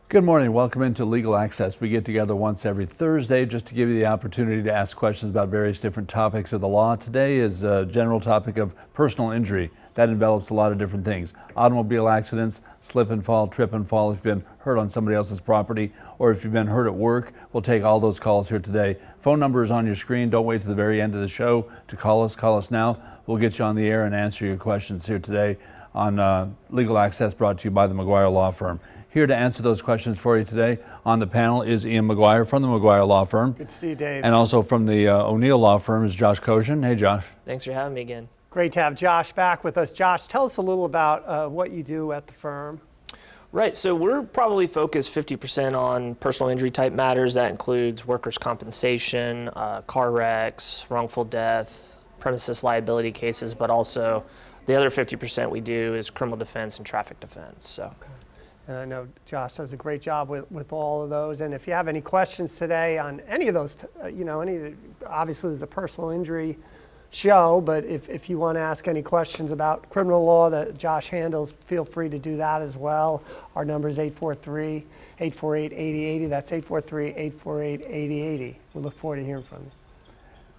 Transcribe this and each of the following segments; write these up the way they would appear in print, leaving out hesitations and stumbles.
Good morning. Welcome into Legal Access. We get together once every Thursday just to give you the opportunity to ask questions about various different topics of the law. Today is a general topic of personal injury. That envelops a lot of different things. Automobile accidents, slip and fall, trip and fall, if you've been hurt on somebody else's property, or if you've been hurt at work. We'll take all those calls here today. Phone number is on your screen. Don't wait to the very end of the show to call us. Call us now. We'll get you on the air and answer your questions here today on Legal Access, brought to you by the McGuire Law Firm. Here to answer those questions for you today on the panel is Ian McGuire from the McGuire Law Firm. Good to see you, Dave. And also from the O'Neill Law Firm is Josh Koshin. Hey, Josh. Thanks for having me again. Great to have Josh back with us. Josh, tell us a little about what you do at the firm. Right, so we're probably focused 50% on personal injury type matters. That includes workers' compensation, car wrecks, wrongful death, premises liability cases, but also the other 50% we do is criminal defense and traffic defense. So. Okay. And I know Josh does a great job with all of those. And if you have any questions today on any of those, obviously there's a personal injury show, but if you want to ask any questions about criminal law that Josh handles, feel free to do that as well. Our number is 843-848-8080. That's 843-848-8080. We look forward to hearing from you.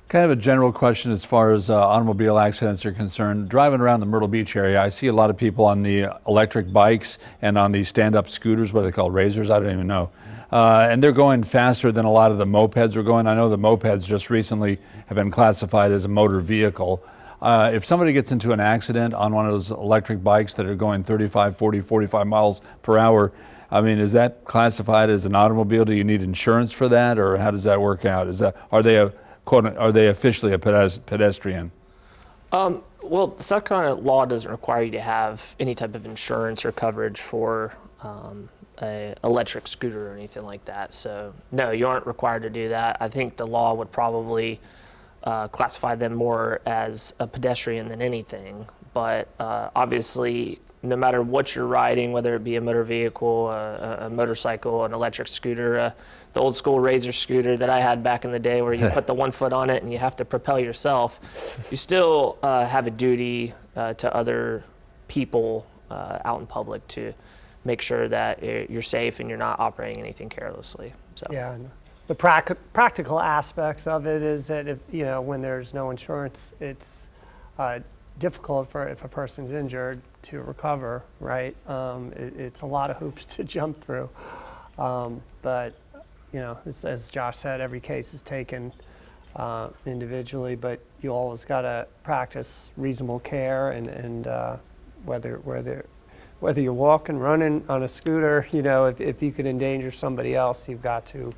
Kind of a general question as far as automobile accidents are concerned. Driving around the Myrtle Beach area, I see a lot of people on the electric bikes and on the stand-up scooters, what are they called, razors? I don't even know. And they're going faster than a lot of the mopeds are going. I know the mopeds just recently have been classified as a motor vehicle. If somebody gets into an accident on one of those electric bikes that are going 35, 40, 45 miles per hour, I mean, is that classified as an automobile? Do you need insurance for that, or how does that work out? Are they officially a pedestrian? Well, South Carolina law doesn't require you to have any type of insurance or coverage for an electric scooter or anything like that. So, no, you aren't required to do that. I think the law would probably classify them more as a pedestrian than anything. But obviously, no matter what you're riding, whether it be a motor vehicle, a motorcycle, an electric scooter, the old school Razor scooter that I had back in the day where you put the one foot on it and you have to propel yourself, you still have a duty to other people out in public to make sure that you're safe and you're not operating anything carelessly. So. Yeah, and the practical aspects of it is that when there's no insurance, it's difficult if a person's injured to recover, right? It's a lot of hoops to jump through. But, as Josh said, every case is taken individually, but you always got to practice reasonable care and whether you're walking, running on a scooter, if you could endanger somebody else, you've got to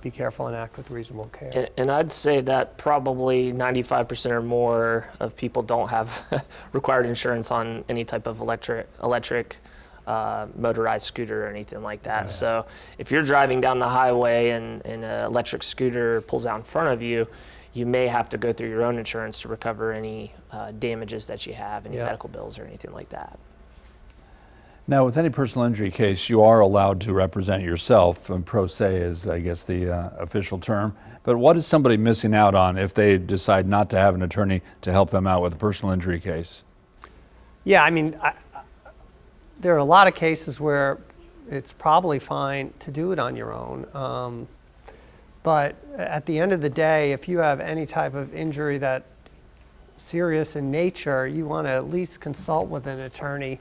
be careful and act with reasonable care. And I'd say that probably 95% or more of people don't have required insurance on any type of electric motorized scooter or anything like that. Yeah. So if you're driving down the highway and an electric scooter pulls out in front of you, you may have to go through your own insurance to recover any damages that you have, any medical bills or anything like that. Now, with any personal injury case, you are allowed to represent yourself, and pro se is, I guess, the official term. But what is somebody missing out on if they decide not to have an attorney to help them out with a personal injury case? Yeah, I mean, there are a lot of cases where it's probably fine to do it on your own. But at the end of the day, if you have any type of injury that's serious in nature, you want to at least consult with an attorney,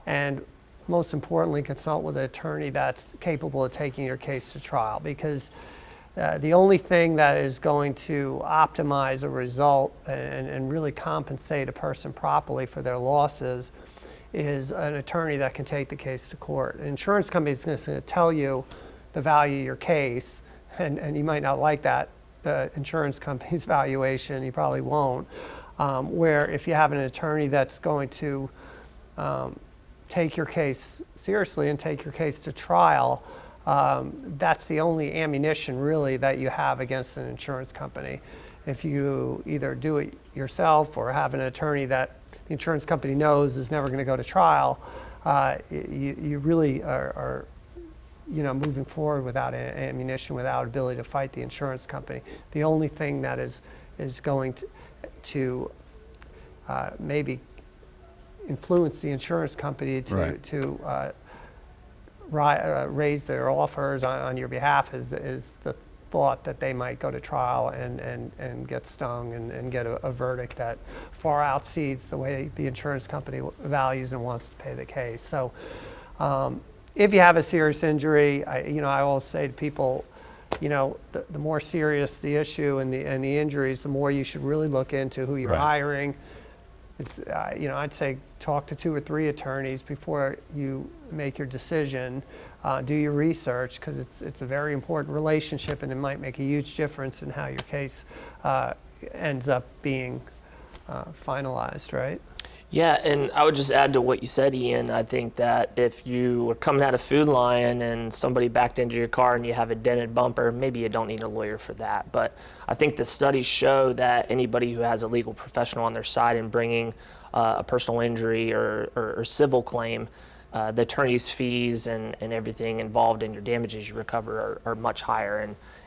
and most importantly, consult with an attorney that's capable of taking your case to trial, because the only thing that is going to optimize a result and really compensate a person properly for their losses is an attorney that can take the case to court. An insurance company is going to tell you the value of your case, and you might not like that insurance company's valuation, you probably won't, where if you have an attorney that's going to take your case seriously and take your case to trial, that's the only ammunition really that you have against an insurance company. If you either do it yourself or have an attorney that the insurance company knows is never going to go to trial, you really are moving forward without ammunition, without ability to fight the insurance company. The only thing that is going to maybe influence the insurance company to raise their offers on your behalf is the thought that they might go to trial and get stung and get a verdict that far exceeds the way the insurance company values and wants to pay the case. So if you have a serious injury, I always say to people, the more serious the issue and the injuries, the more you should really look into who you're Right. hiring. It's, I'd say talk to 2 or 3 attorneys before you make your decision. Do your research, because it's a very important relationship, and it might make a huge difference in how your case ends up being finalized, right? Yeah, and I would just add to what you said, Ian. I think that if you were coming out of Food Lion and somebody backed into your car and you have a dented bumper, maybe you don't need a lawyer for that. But I think the studies show that anybody who has a legal professional on their side in bringing a personal injury or civil claim, the attorney's fees and everything involved in your damages you recover are much higher.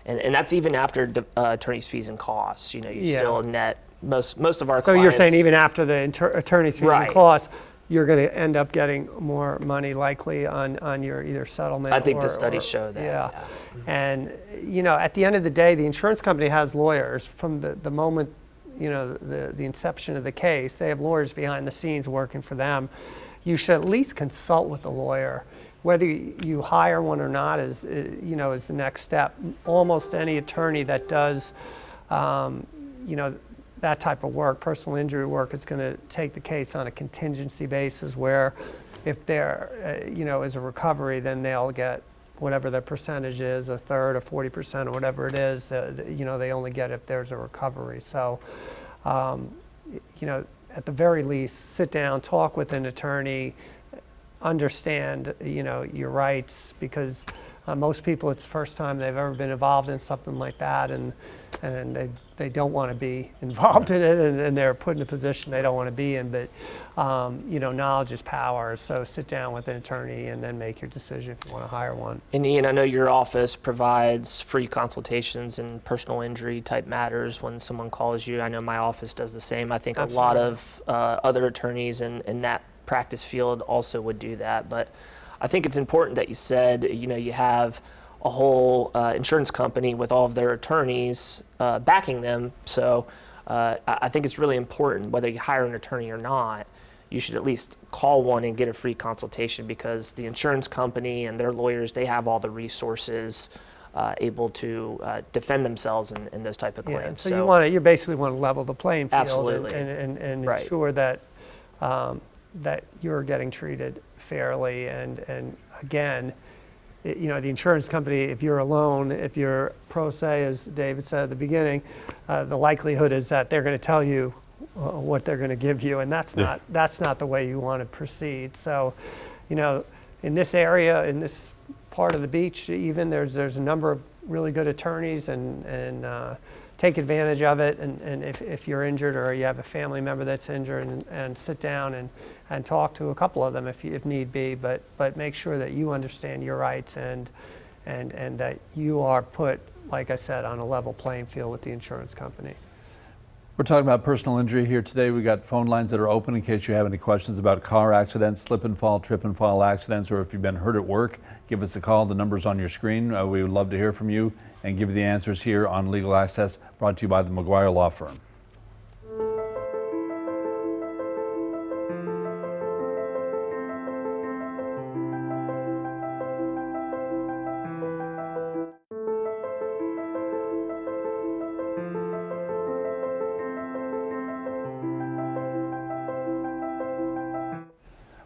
And that's even after attorney's fees and costs. You Yeah. still net most of our So clients. you're saying even after the attorney's fees Right. and costs, you're going to end up getting more money likely on your either settlement. I think the or- studies or- show that. Yeah. And, at the end of the day, the insurance company has lawyers from the moment, the inception of the case. They have lawyers behind the scenes working for them. You should at least consult with the lawyer. Whether you hire one or not is the next step. Almost any attorney that does, that type of work, personal injury work, is going to take the case on a contingency basis, where if there, is a recovery, then they'll get whatever the percentage is, a third or 40% or whatever it is, they only get if there's a recovery. So, at the very least, sit down, talk with an attorney, understand, your rights, because most people, it's the first time they've ever been involved in something like that, and they don't want to be involved in it, and they're put in a position they don't want to be in. But knowledge is power. So sit down with an attorney and then make your decision if you want to hire one. And Ian, I know your office provides free consultations in personal injury type matters when someone calls you. I know my office does the same. I think a lot of other attorneys in that practice field also would do that. But I think it's important that you said, you have a whole insurance company with all of their attorneys backing them. So I think it's really important, whether you hire an attorney or not, you should at least call one and get a free consultation, because the insurance company and their lawyers, they have all the resources able to defend themselves in those type of claims. So you basically want to level the playing field. Absolutely. and Right. ensure that that you're getting treated fairly. And again, the insurance company, if you're alone, if you're pro se, as David said at the beginning, the likelihood is that they're going to tell you what they're going to give you, and that's not the way you want to proceed. So, in this area, in this part of the beach, even there's a number of really good attorneys, and take advantage of it. And if you're injured or you have a family member that's injured, and sit down and talk to a couple of them if need be, but make sure that you understand your rights and that you are put, like I said, on a level playing field with the insurance company. We're talking about personal injury here today. We got phone lines that are open in case you have any questions about car accidents, slip and fall, trip and fall accidents, or if you've been hurt at work. Give us a call. The number's on your screen. We would love to hear from you and give you the answers here on Legal Access, brought to you by the McGuire Law Firm.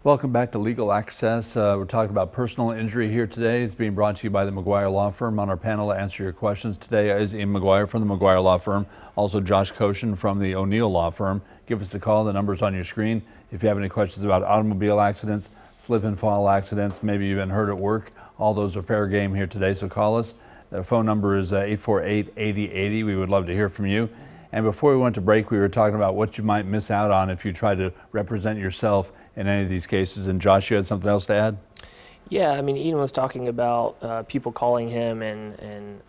Welcome back to Legal Access. We're talking about personal injury here today. It's being brought to you by the McGuire Law Firm. On our panel to answer your questions today is Ian McGuire from the McGuire Law Firm, also Josh Koshin from the O'Neill Law Firm. Give us a call. The number's on your screen. If you have any questions about automobile accidents, slip and fall accidents, maybe you've been hurt at work, all those are fair game here today, so call us. The phone number is 848-8080. We would love to hear from you. And before we went to break, we were talking about what you might miss out on if you try to represent yourself in any of these cases. And Josh, you had something else to add? Yeah, I mean, Ian was talking about people calling him, and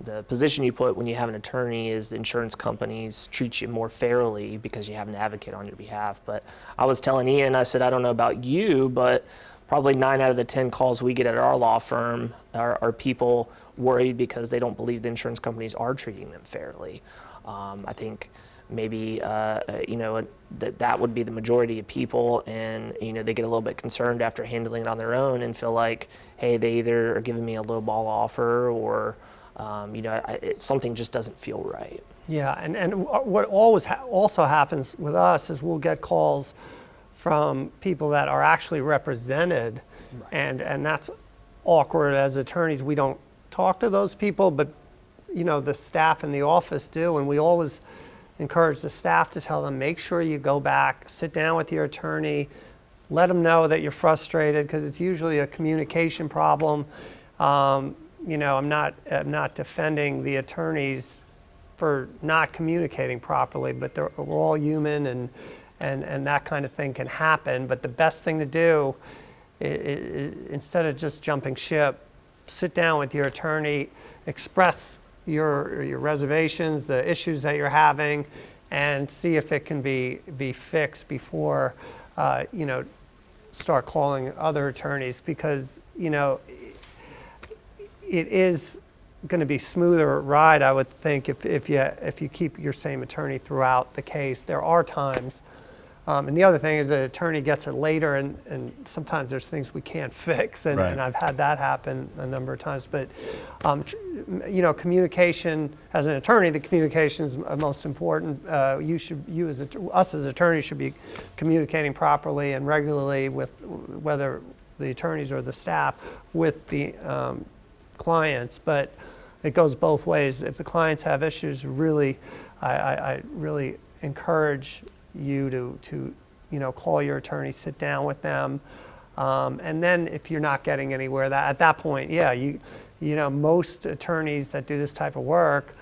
the position you put when you have an attorney is the insurance companies treat you more fairly because you have an advocate on your behalf. But I was telling Ian, I said, I don't know about you, but probably 9 out of the 10 calls we get at our law firm are people worried because they don't believe the insurance companies are treating them fairly. I think maybe that would be the majority of people, and they get a little bit concerned after handling it on their own and feel like, hey, they either are giving me a low ball offer or something just doesn't feel right. Yeah, and what always also happens with us is we'll get calls from people that are actually represented, Right. and that's awkward. As attorneys, we don't talk to those people, but the staff in the office do, and we always encourage the staff to tell them, make sure you go back, sit down with your attorney, let them know that you're frustrated, because it's usually a communication problem. I'm not defending the attorneys for not communicating properly, but we're all human, and that kind of thing can happen. But the best thing to do instead of just jumping ship, sit down with your attorney, express your reservations, the issues that you're having, and see if it can be fixed before start calling other attorneys, because it is going to be smoother ride, I would think, if you keep your same attorney throughout the case. There are times, and the other thing is the attorney gets it later, and sometimes there's things we can't fix, and, Right. and I've had that happen a number of times. But communication, as an attorney, the communication is most important. Us as attorneys should be communicating properly and regularly with whether the attorneys or the staff with the clients, but it goes both ways. If the clients have issues, I really encourage you to call your attorney, sit down with them, and then if you're not getting anywhere, at that point, most attorneys that do this type of work,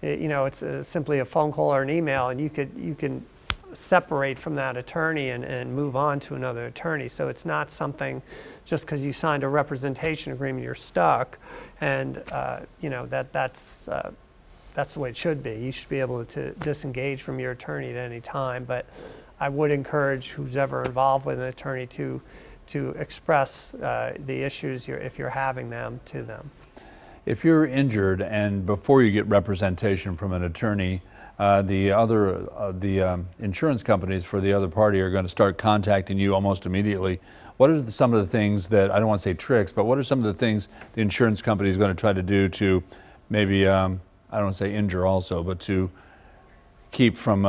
it's simply a phone call or an email, and you can separate from that attorney and move on to another attorney. So it's not something just because you signed a representation agreement you're stuck, and that's the way it should be. You should be able to disengage from your attorney at any time, but I would encourage who's ever involved with an attorney to express the issues if you're having them to them. If you're injured and before you get representation from an attorney, the insurance companies for the other party are going to start contacting you almost immediately. What are some of the things that, I don't want to say tricks, but what are some of the things the insurance company is going to try to do to maybe, I don't want to say injure also, but to keep from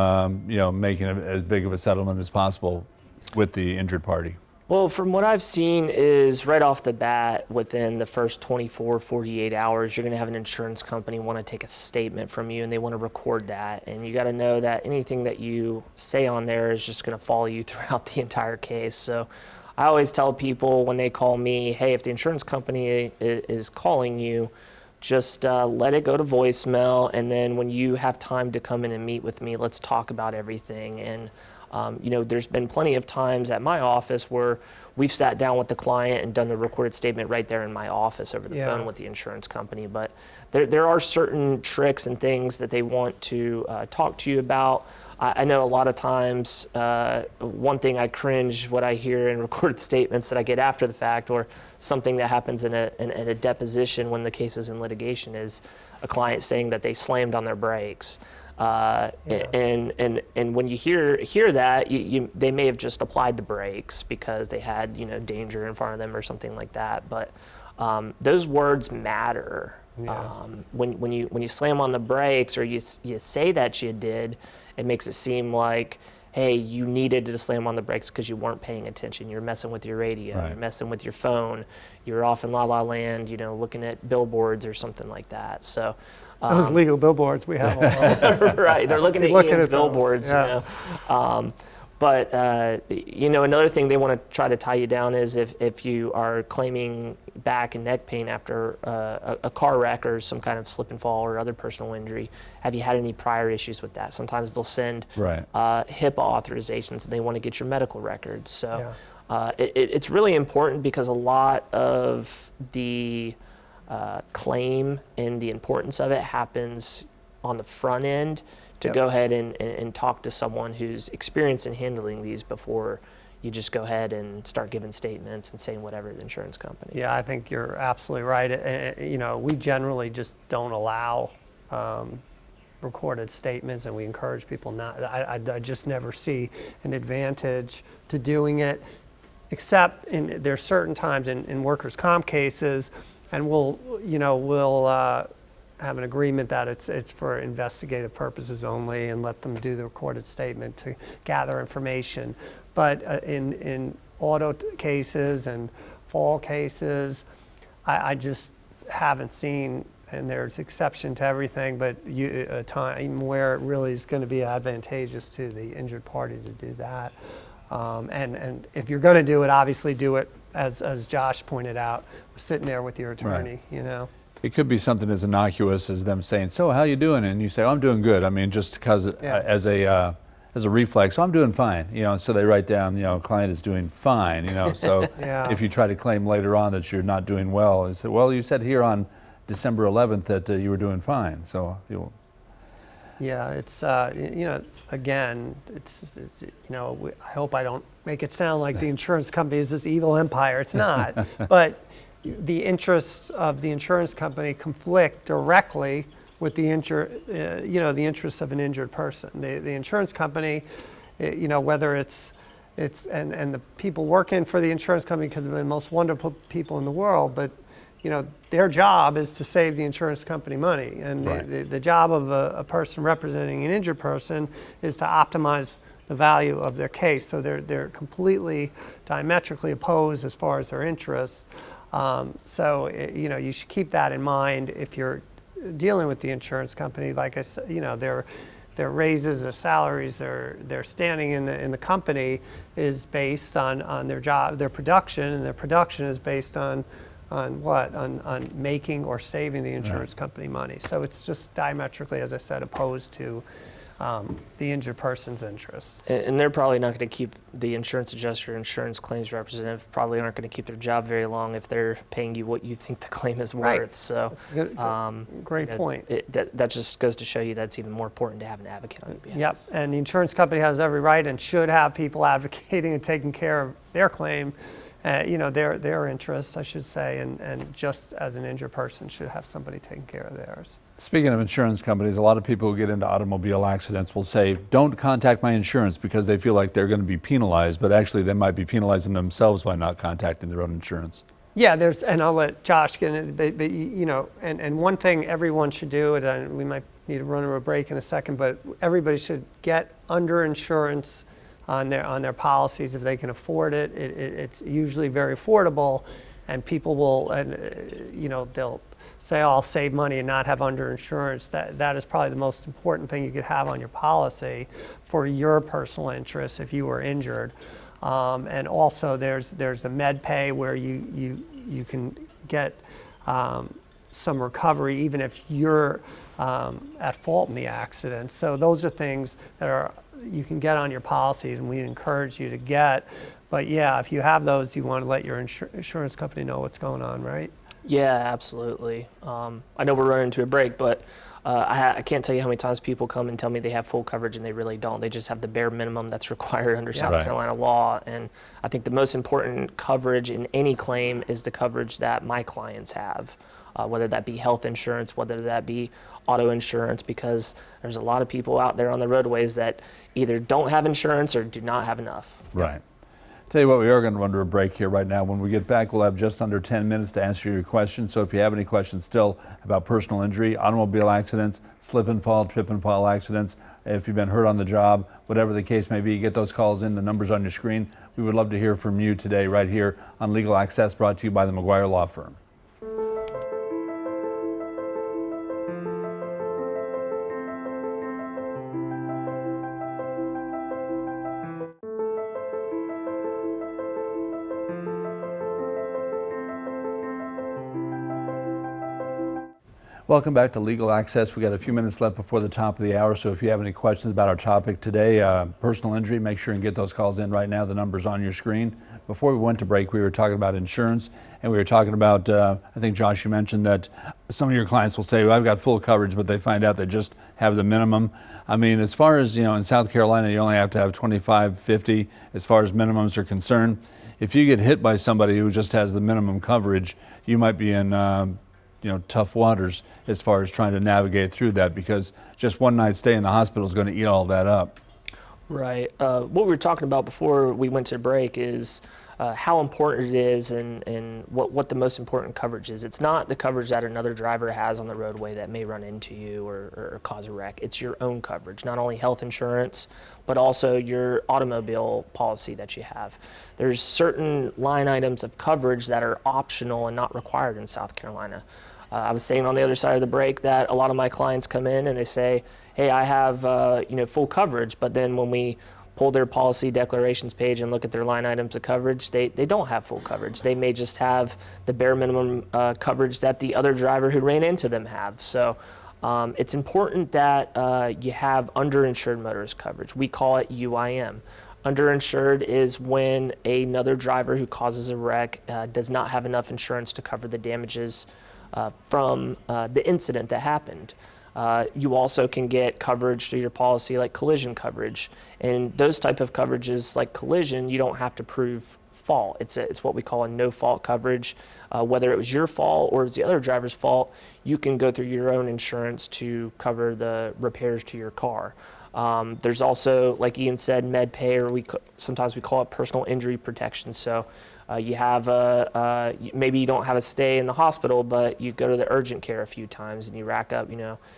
making as big of a settlement as possible with the injured party? Well, from what I've seen is right off the bat, within the first 24, 48 hours, you're going to have an insurance company want to take a statement from you, and they want to record that. And you got to know that anything that you say on there is just going to follow you throughout the entire case. So I always tell people when they call me, hey, if the insurance company is calling you, just let it go to voicemail, and then when you have time to come in and meet with me, let's talk about everything. And there's been plenty of times at my office where we've sat down with the client and done the recorded statement right there in my office over the phone with the insurance company. But there are certain tricks and things that they want to talk to you about. I know a lot of times, one thing I cringe what I hear in recorded statements that I get after the fact, or something that happens in a deposition when the case is in litigation, is a client saying that they slammed on their brakes. And when you hear that, they may have just applied the brakes because they had danger in front of them or something like that. But those words matter. Yeah. When you slam on the brakes, or you say that you did, it makes it seem like, hey, you needed to slam on the brakes because you weren't paying attention. You're messing with your radio, Right. You're messing with your phone, you're off in La La Land, looking at billboards or something like that. So. Those legal billboards we have. Right, they're looking at Looking Ian's at those, billboards. yeah. But another thing they want to try to tie you down is if you are claiming back and neck pain after a car wreck or some kind of slip and fall or other personal injury, have you had any prior issues with that? Sometimes they'll send Right. HIPAA authorizations, and they want to get your medical records. So it's really important, because a lot of the claim and the importance of it happens on the front end, to go ahead and talk to someone who's experienced in handling these before you just go ahead and start giving statements and saying whatever to the insurance company. Yeah, I think you're absolutely right. We generally just don't allow recorded statements, and we encourage people not. I just never see an advantage to doing it, except there's certain times in workers' comp cases, and we'll have an agreement that it's for investigative purposes only, and let them do the recorded statement to gather information. But in auto cases and fall cases, I just haven't seen, and there's exception to everything, but a time where it really is going to be advantageous to the injured party to do that. And if you're going to do it, obviously do it, as Josh pointed out, sitting there with your attorney, Right. It could be something as innocuous as them saying, "So, how you doing?" And you say, "Oh, I'm doing good." I mean, just because as a reflex, "Oh, I'm doing fine." So they write down, "Client is doing fine." So Yeah. if you try to claim later on that you're not doing well, and say, "Well, you said here on December 11th that you were doing fine." So you'll. Yeah, it's again, it's I hope I don't make it sound like the insurance company is this evil empire. It's not, but the interests of the insurance company conflict directly with the the interests of an injured person. The insurance company, whether it's and the people working for the insurance company could be the most wonderful people in the world, but their job is to save the insurance company money, and Right. the job of a person representing an injured person is to optimize the value of their case. So they're completely diametrically opposed as far as their interests. So you should keep that in mind if you're dealing with the insurance company. Like I said, their raises, their salaries, their standing in the company is based on their job, their production, and their production is based on what? On making or saving the insurance company money. So it's just diametrically, as I said, opposed to the injured person's interests. And they're probably not going to keep the insurance adjuster, insurance claims representative, probably aren't going to keep their job very long if they're paying you what you think the claim is worth. Right. So, Great point. That just goes to show you that's even more important to have an advocate on your behalf. Yep, and the insurance company has every right and should have people advocating and taking care of their claim, their interests, I should say, and just as an injured person should have somebody taking care of theirs. Speaking of insurance companies, a lot of people who get into automobile accidents will say, "Don't contact my insurance," because they feel like they're going to be penalized, but actually they might be penalizing themselves by not contacting their own insurance. Yeah, and I'll let Josh get in it, but and one thing everyone should do, and we might need to run to a break in a second, but everybody should get under insurance on their policies if they can afford it. It's usually very affordable, and people will, they'll say, "Oh, I'll save money and not have underinsurance." That is probably the most important thing you could have on your policy for your personal interest if you were injured. And also there's a med pay where you can get some recovery even if you're at fault in the accident. So those are things that you can get on your policies, and we encourage you to get. But yeah, if you have those, you want to let your insurance company know what's going on, right? Yeah, absolutely. I know we're running into a break, but I can't tell you how many times people come and tell me they have full coverage and they really don't. They just have the bare minimum that's required under South Right. Carolina law. And I think the most important coverage in any claim is the coverage that my clients have, whether that be health insurance, whether that be auto insurance, because there's a lot of people out there on the roadways that either don't have insurance or do not have enough. Right. Tell you what, we are going to run to a break here right now. When we get back, we'll have just under 10 minutes to answer your questions. So if you have any questions still about personal injury, automobile accidents, slip and fall, trip and fall accidents, if you've been hurt on the job, whatever the case may be, get those calls in. The number's on your screen. We would love to hear from you today right here on Legal Access, brought to you by the McGuire Law Firm. Welcome back to Legal Access. We got a few minutes left before the top of the hour, so if you have any questions about our topic today, personal injury, make sure and get those calls in right now. The number's on your screen. Before we went to break, we were talking about insurance, and we were talking about, I think, Josh, you mentioned that some of your clients will say, "Well, I've got full coverage," but they find out they just have the minimum. I mean, as far as, in South Carolina, you only have to have 25, 50 as far as minimums are concerned. If you get hit by somebody who just has the minimum coverage, you might be in, tough waters as far as trying to navigate through that, because just one night stay in the hospital is going to eat all that up. Right. What we were talking about before we went to break is how important it is and what the most important coverage is. It's not the coverage that another driver has on the roadway that may run into you or cause a wreck. It's your own coverage, not only health insurance, but also your automobile policy that you have. There's certain line items of coverage that are optional and not required in South Carolina. I was saying on the other side of the break that a lot of my clients come in and they say, hey, I have full coverage, but then when we pull their policy declarations page and look at their line items of coverage, they don't have full coverage. They may just have the bare minimum coverage that the other driver who ran into them have. So it's important that you have underinsured motorist coverage. We call it UIM. Underinsured is when another driver who causes a wreck does not have enough insurance to cover the damages from the incident that happened. You also can get coverage through your policy like collision coverage. And those type of coverages like collision, you don't have to prove fault. It's what we call a no-fault coverage. Whether it was your fault or it was the other driver's fault, you can go through your own insurance to cover the repairs to your car. There's also, like Ian said, med pay, or sometimes we call it personal injury protection. So you have maybe you don't have a stay in the hospital, but you go to the urgent care a few times and you rack up,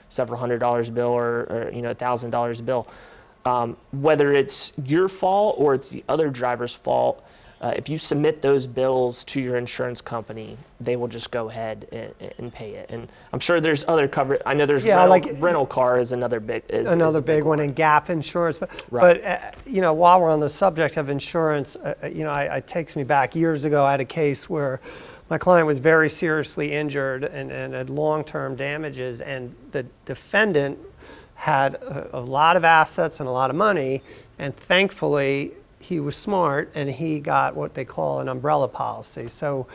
several $100s a bill or $1,000 a bill. Whether it's your fault or it's the other driver's fault, if you submit those bills to your insurance company, they will just go ahead and pay it. And I'm sure there's other coverage. I know there's rental car is another big big one, and gap insurance. But Right. while we're on the subject of insurance, it takes me back years ago. I had a case where my client was very seriously injured and had long-term damages, and the defendant had a lot of assets and a lot of money, and thankfully he was smart and he got what they call an umbrella policy. So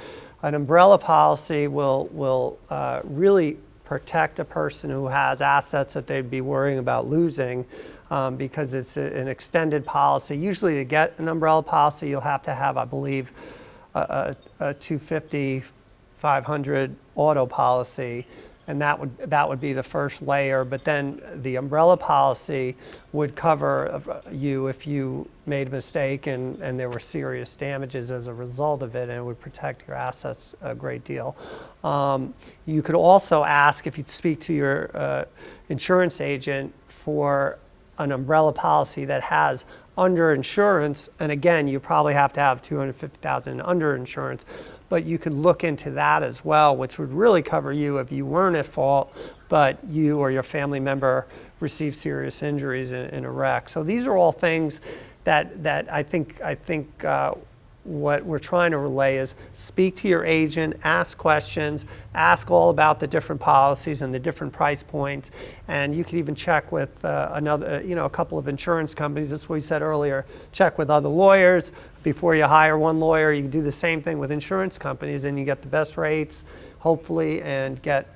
an umbrella policy will really protect a person who has assets that they'd be worrying about losing, because it's an extended policy. Usually to get an umbrella policy, you'll have to have, I believe, a 250, 500 auto policy, and that would be the first layer. But then the umbrella policy would cover you if you made a mistake and there were serious damages as a result of it, and it would protect your assets a great deal. You could also ask, if you speak to your insurance agent, for an umbrella policy that has underinsurance, and again, you probably have to have $250,000 in underinsurance, but you could look into that as well, which would really cover you if you weren't at fault, but you or your family member received serious injuries in a wreck. So these are all things that I think what we're trying to relay is speak to your agent, ask questions, ask all about the different policies and the different price points, and you can even check with a couple of insurance companies. That's what we said earlier. Check with other lawyers before you hire one lawyer. You can do the same thing with insurance companies, and you get the best rates, hopefully, and get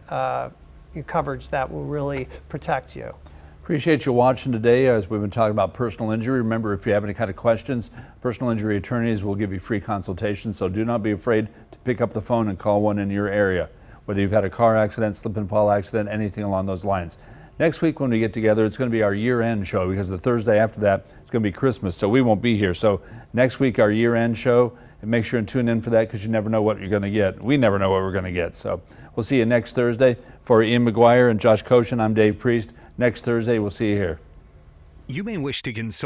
coverage that will really protect you. Appreciate you watching today as we've been talking about personal injury. Remember, if you have any kind of questions, personal injury attorneys will give you free consultations, so do not be afraid to pick up the phone and call one in your area, whether you've had a car accident, slip and fall accident, anything along those lines. Next week when we get together, it's going to be our year-end show, because the Thursday after that it's going to be Christmas, so we won't be here. So next week, our year-end show, and make sure and tune in for that, because you never know what you're going to get. We never know what we're going to get. So we'll see you next Thursday. For Ian McGuire and Josh Koshin, I'm Dave Priest. Next Thursday, we'll see you here. You may wish to consult